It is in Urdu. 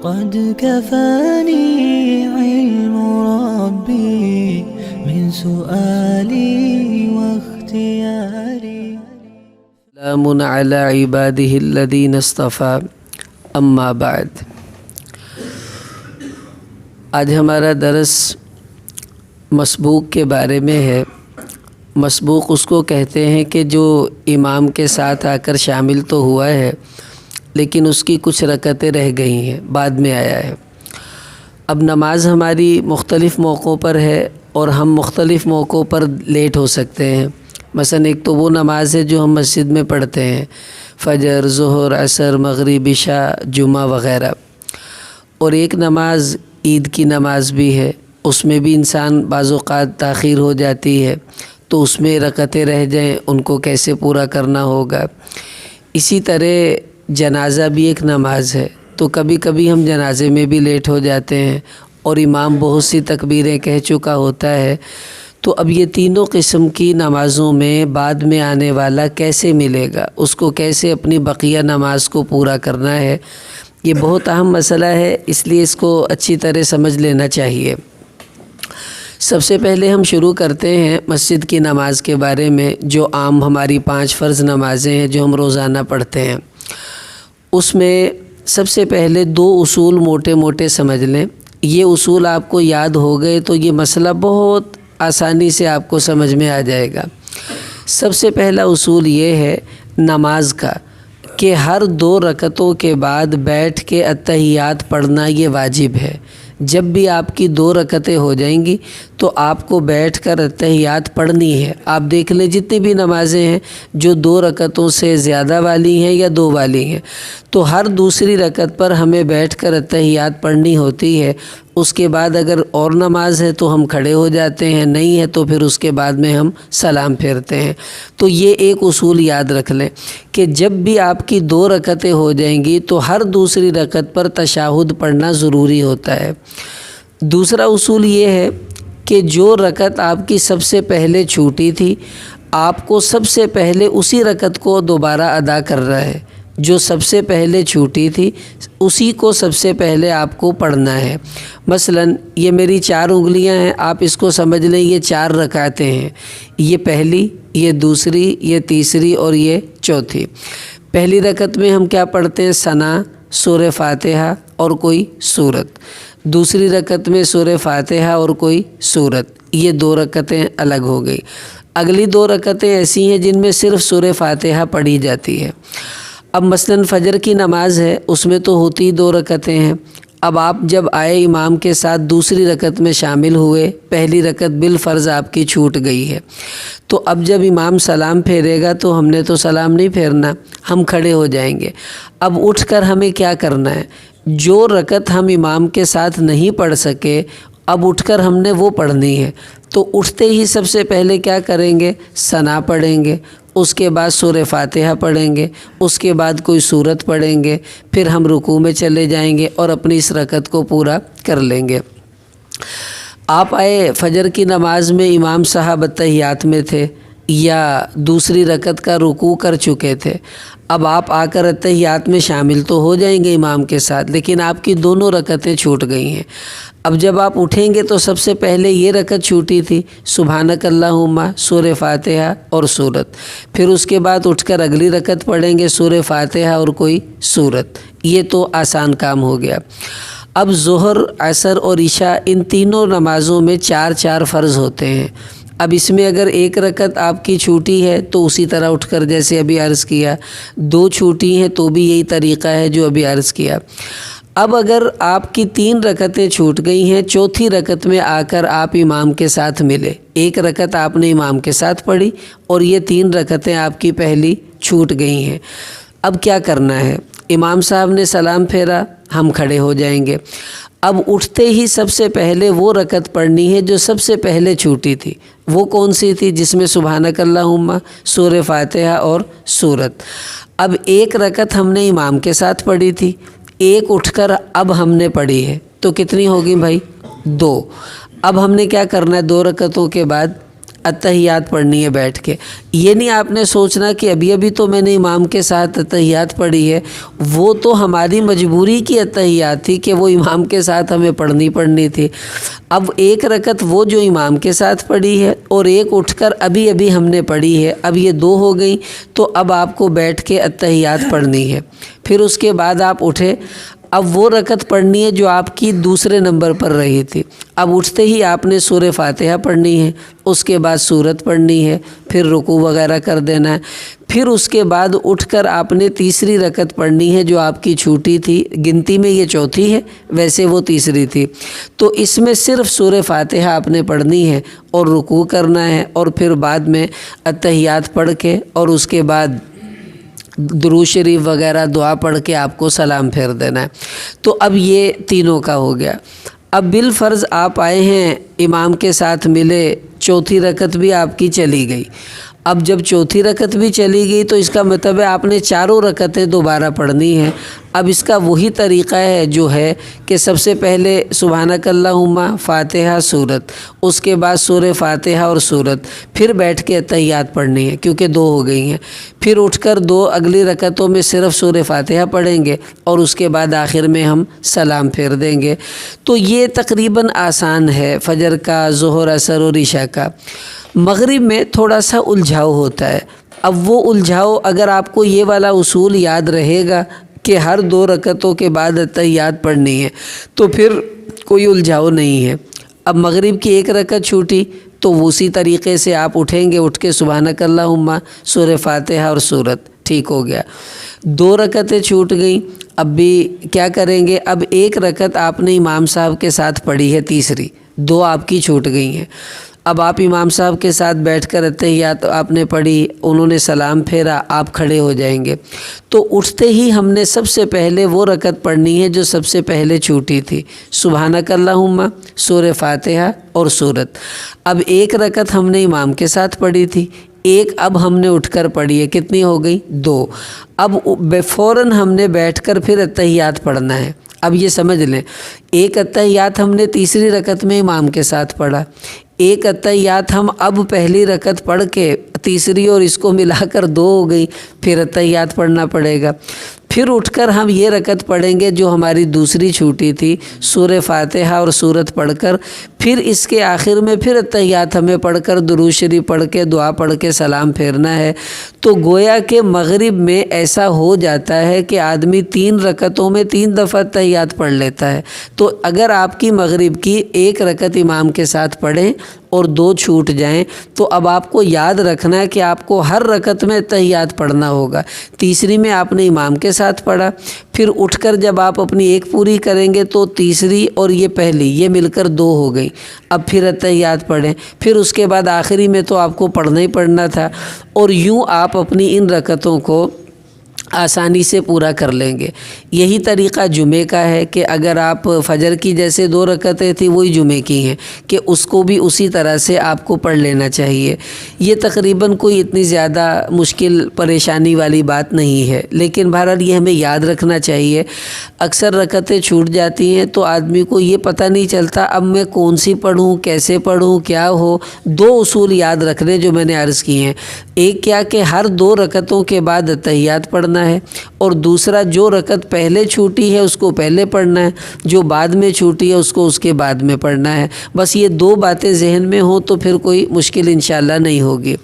قد كفاني علم ربي من سؤالي واختياري. سلام على عباده الذين اصطفى اما بعد. آج ہمارا درس مسبوق کے بارے میں ہے. مسبوق اس کو کہتے ہیں کہ جو امام کے ساتھ آ کر شامل تو ہوا ہے لیکن اس کی کچھ رکعتیں رہ گئی ہیں، بعد میں آیا ہے. اب نماز ہماری مختلف موقعوں پر ہے اور ہم مختلف موقعوں پر لیٹ ہو سکتے ہیں. مثلا ایک تو وہ نماز ہے جو ہم مسجد میں پڑھتے ہیں، فجر، ظہر، عصر، مغرب، عشاء، جمعہ وغیرہ. اور ایک نماز عید کی نماز بھی ہے، اس میں بھی انسان بعض اوقات تاخیر ہو جاتی ہے تو اس میں رکعتیں رہ جائیں، ان کو کیسے پورا کرنا ہوگا. اسی طرح جنازہ بھی ایک نماز ہے تو کبھی کبھی ہم جنازے میں بھی لیٹ ہو جاتے ہیں اور امام بہت سی تکبیریں کہہ چکا ہوتا ہے. تو اب یہ تینوں قسم کی نمازوں میں بعد میں آنے والا کیسے ملے گا، اس کو کیسے اپنی بقیہ نماز کو پورا کرنا ہے، یہ بہت اہم مسئلہ ہے، اس لیے اس کو اچھی طرح سمجھ لینا چاہیے. سب سے پہلے ہم شروع کرتے ہیں مسجد کی نماز کے بارے میں، جو عام ہماری 5 فرض نمازیں ہیں جو ہم روزانہ پڑھتے ہیں. اس میں سب سے پہلے 2 اصول موٹے موٹے سمجھ لیں. یہ اصول آپ کو یاد ہو گئے تو یہ مسئلہ بہت آسانی سے آپ کو سمجھ میں آ جائے گا. سب سے پہلا اصول یہ ہے نماز کا کہ ہر 2 رکعتوں کے بعد بیٹھ کے اتحیات پڑھنا یہ واجب ہے. جب بھی آپ کی 2 رکعتیں ہو جائیں گی تو آپ کو بیٹھ کر اتحیات پڑھنی ہے. آپ دیکھ لیں جتنی بھی نمازیں ہیں جو 2 رکعتوں سے زیادہ والی ہیں یا 2 والی ہیں تو ہر دوسری رکعت پر ہمیں بیٹھ کر اتحیات پڑھنی ہوتی ہے. اس کے بعد اگر اور نماز ہے تو ہم کھڑے ہو جاتے ہیں، نہیں ہے تو پھر اس کے بعد میں ہم سلام پھیرتے ہیں. تو یہ ایک اصول یاد رکھ لیں کہ جب بھی آپ کی 2 رکعتیں ہو جائیں گی تو ہر دوسری رکعت پر تشہد پڑھنا ضروری ہوتا ہے. دوسرا اصول یہ ہے کہ جو رکعت آپ کی سب سے پہلے چھوٹی تھی آپ کو سب سے پہلے اسی رکعت کو دوبارہ ادا کرنا ہے. جو سب سے پہلے چھوٹی تھی اسی کو سب سے پہلے آپ کو پڑھنا ہے. مثلا یہ میری 4 انگلیاں ہیں، آپ اس کو سمجھ لیں یہ 4 رکعتیں ہیں. یہ پہلی، یہ دوسری، یہ تیسری اور یہ چوتھی. پہلی رکعت میں ہم کیا پڑھتے ہیں؟ ثنا، سورہ فاتحہ اور کوئی سورت. دوسری رکعت میں سورہ فاتحہ اور کوئی سورت. یہ 2 رکعتیں الگ ہو گئی. اگلی 2 رکعتیں ایسی ہیں جن میں صرف سورہ فاتحہ پڑھی جاتی ہے. اب مثلا فجر کی نماز ہے، اس میں تو ہوتی 2 رکعتیں ہیں. اب آپ جب آئے امام کے ساتھ دوسری رکعت میں شامل ہوئے، پہلی رکعت بالفرض آپ کی چھوٹ گئی ہے تو اب جب امام سلام پھیرے گا تو ہم نے تو سلام نہیں پھیرنا، ہم کھڑے ہو جائیں گے. اب اٹھ کر ہمیں کیا کرنا ہے؟ جو رکعت ہم امام کے ساتھ نہیں پڑھ سکے اب اٹھ کر ہم نے وہ پڑھنی ہے. تو اٹھتے ہی سب سے پہلے کیا کریں گے؟ ثنا پڑھیں گے، اس کے بعد سورہ فاتحہ پڑھیں گے، اس کے بعد کوئی سورت پڑھیں گے، پھر ہم رکوع میں چلے جائیں گے اور اپنی اس رکعت کو پورا کر لیں گے. آپ آئے فجر کی نماز میں، امام صاحب اتحیات میں تھے یا دوسری رکعت کا رکوع کر چکے تھے. اب آپ آ کر اتحیات میں شامل تو ہو جائیں گے امام کے ساتھ، لیکن آپ کی دونوں رکعتیں چھوٹ گئی ہیں. اب جب آپ اٹھیں گے تو سب سے پہلے یہ رکعت چھوٹی تھی، سبحانک اللہم، سورہ فاتحہ اور سورت. پھر اس کے بعد اٹھ کر اگلی رکعت پڑھیں گے سورہ فاتحہ اور کوئی سورت. یہ تو آسان کام ہو گیا. اب ظہر، عصر اور عشاء ان تینوں نمازوں میں 4 فرض ہوتے ہیں. اب اس میں اگر 1 رکعت آپ کی چھوٹی ہے تو اسی طرح اٹھ کر جیسے ابھی عرض کیا، 2 چھوٹی ہیں تو بھی یہی طریقہ ہے جو ابھی عرض کیا. اب اگر آپ کی 3 رکعتیں چھوٹ گئی ہیں، چوتھی رکعت میں آ کر آپ امام کے ساتھ ملے. 1 رکعت آپ نے امام کے ساتھ پڑھی اور یہ 3 رکعتیں آپ کی پہلی چھوٹ گئی ہیں. اب کیا کرنا ہے؟ امام صاحب نے سلام پھیرا، ہم کھڑے ہو جائیں گے. اب اٹھتے ہی سب سے پہلے وہ رکعت پڑھنی ہے جو سب سے پہلے چھوٹی تھی. وہ کون سی تھی؟ جس میں سبحانک اللہم، سورہ فاتحہ اور سورت. اب 1 رکعت ہم نے امام کے ساتھ پڑھی تھی، 1 اٹھ کر اب ہم نے پڑھی ہے تو کتنی ہوگی بھائی؟ 2. اب ہم نے کیا کرنا ہے؟ 2 رکعتوں کے بعد اتحیات پڑھنی ہے بیٹھ کے۔ یہ نہیں آپ نے سوچنا کہ ابھی ابھی تو میں نے امام کے ساتھ اتحیات پڑھی ہے، وہ تو ہماری مجبوری کی اتحیات تھی کہ وہ امام کے ساتھ ہمیں پڑھنی تھی۔ اب ایک رکعت وہ جو امام کے ساتھ پڑھی ہے اور ایک اٹھ کر ابھی ابھی ہم نے پڑھی ہے، اب یہ 2 ہو گئیں، تو اب آپ کو بیٹھ کے اتحیات پڑھنی ہے۔ پھر اس کے بعد آپ اٹھے، اب وہ رکعت پڑھنی ہے جو آپ کی دوسرے نمبر پر رہی تھی۔ اب اٹھتے ہی آپ نے سورہ فاتحہ پڑھنی ہے، اس کے بعد سورت پڑھنی ہے، پھر رکوع وغیرہ کر دینا ہے۔ پھر اس کے بعد اٹھ کر آپ نے تیسری رکعت پڑھنی ہے جو آپ کی چھوٹی تھی، گنتی میں یہ چوتھی ہے، ویسے وہ تیسری تھی۔ تو اس میں صرف سورہ فاتحہ آپ نے پڑھنی ہے اور رکوع کرنا ہے، اور پھر بعد میں اتحیات پڑھ کے اور اس کے بعد درود شریف وغیرہ دعا پڑھ کے آپ کو سلام پھیر دینا ہے۔ تو اب یہ تینوں کا ہو گیا۔ اب بالفرض آپ آئے ہیں، امام کے ساتھ ملے، چوتھی رکعت بھی آپ کی چلی گئی۔ اب جب چوتھی رکعت بھی چلی گئی تو اس کا مطلب ہے آپ نے چاروں رکعتیں دوبارہ پڑھنی ہیں۔ اب اس کا وہی طریقہ ہے جو ہے کہ سب سے پہلے سبحانک اللہم، فاتحہ، سورت، اس کے بعد سورہ فاتحہ اور سورت، پھر بیٹھ کے اتحیات پڑھنی ہے کیونکہ 2 ہو گئی ہیں۔ پھر اٹھ کر 2 اگلی رکعتوں میں صرف سورہ فاتحہ پڑھیں گے اور اس کے بعد آخر میں ہم سلام پھیر دیں گے۔ تو یہ تقریباً آسان ہے فجر کا، ظہر، عصر اور عشاء کا۔ مغرب میں تھوڑا سا الجھاؤ ہوتا ہے۔ اب وہ الجھاؤ اگر آپ کو یہ والا اصول یاد رہے گا کہ ہر 2 رکعتوں کے بعد اتحیات پڑھنی ہے تو پھر کوئی الجھاؤ نہیں ہے۔ اب مغرب کی 1 رکعت چھوٹی تو اسی طریقے سے آپ اٹھیں گے، اٹھ کے سبحانک اللہم، سورہ فاتحہ اور سورت، ٹھیک ہو گیا۔ 2 رکعتیں چھوٹ گئیں، اب بھی کیا کریں گے؟ اب 1 رکعت آپ نے امام صاحب کے ساتھ پڑھی ہے، تیسری 2 آپ کی چھوٹ گئی ہیں۔ اب آپ امام صاحب کے ساتھ بیٹھ کر اتحیات آپ نے پڑھی، انہوں نے سلام پھیرا، آپ کھڑے ہو جائیں گے۔ تو اٹھتے ہی ہم نے سب سے پہلے وہ رکعت پڑھنی ہے جو سب سے پہلے چھوٹی تھی، سبحانک اللہم، سورہ فاتحہ اور سورت۔ اب 1 رکعت ہم نے امام کے ساتھ پڑھی تھی، 1 اب ہم نے اٹھ کر پڑھی ہے، کتنی ہو گئی؟ 2۔ اب فوراً ہم نے بیٹھ کر پھر اتحیات پڑھنا ہے۔ اب یہ سمجھ لیں، 1 اتحیات ہم نے تیسری رکعت میں امام کے ساتھ پڑھا، 1 اتحیات ہم اب پہلی رکعت پڑھ کے، تیسری اور اس کو ملا کر 2 ہو گئی، پھر اتحیات پڑھنا پڑے گا۔ پھر اٹھ کر ہم یہ رکعت پڑھیں گے جو ہماری دوسری چھوٹی تھی، سورہ فاتحہ اور سورت پڑھ کر، پھر اس کے آخر میں پھر اتحیات ہمیں پڑھ کر درود شریف پڑھ کے دعا پڑھ کے سلام پھیرنا ہے۔ تو گویا کہ مغرب میں ایسا ہو جاتا ہے کہ آدمی 3 رکعتوں میں 3 دفعہ اتحیات پڑھ لیتا ہے۔ تو اگر آپ کی مغرب کی 1 رکعت امام کے ساتھ پڑھیں اور 2 چھوٹ جائیں تو اب آپ کو یاد رکھنا ہے کہ آپ کو ہر رکعت میں اتحیات پڑھنا ہوگا۔ تیسری میں آپ نے امام کے ساتھ پڑھا، پھر اٹھ کر جب آپ اپنی 1 پوری کریں گے تو تیسری اور یہ پہلی یہ مل کر 2 ہو گئی، اب پھر اتحیات پڑھیں، پھر اس کے بعد آخری میں تو آپ کو پڑھنا ہی پڑھنا تھا، اور یوں آپ اپنی ان رکعتوں کو آسانی سے پورا کر لیں گے۔ یہی طریقہ جمعے کا ہے کہ اگر آپ فجر کی جیسے 2 رکعتیں تھیں وہی جمعے کی ہیں کہ اس کو بھی اسی طرح سے آپ کو پڑھ لینا چاہیے۔ یہ تقریباً کوئی اتنی زیادہ مشکل پریشانی والی بات نہیں ہے، لیکن بہرحال یہ ہمیں یاد رکھنا چاہیے۔ اکثر رکعتیں چھوٹ جاتی ہیں تو آدمی کو یہ پتہ نہیں چلتا اب میں کون سی پڑھوں، کیسے پڑھوں، کیا ہو۔ 2 اصول یاد رکھنے جو میں نے عرض کی ہیں، ایک کیا کہ ہر 2 رکعتوں کے بعد اتحیات پڑھنا ہے، اور دوسرا جو رکعت پہلے چھوٹی ہے اس کو پہلے پڑھنا ہے، جو بعد میں چھوٹی ہے اس کو اس کے بعد میں پڑھنا ہے۔ بس یہ 2 باتیں ذہن میں ہوں تو پھر کوئی مشکل انشاءاللہ نہیں ہوگی۔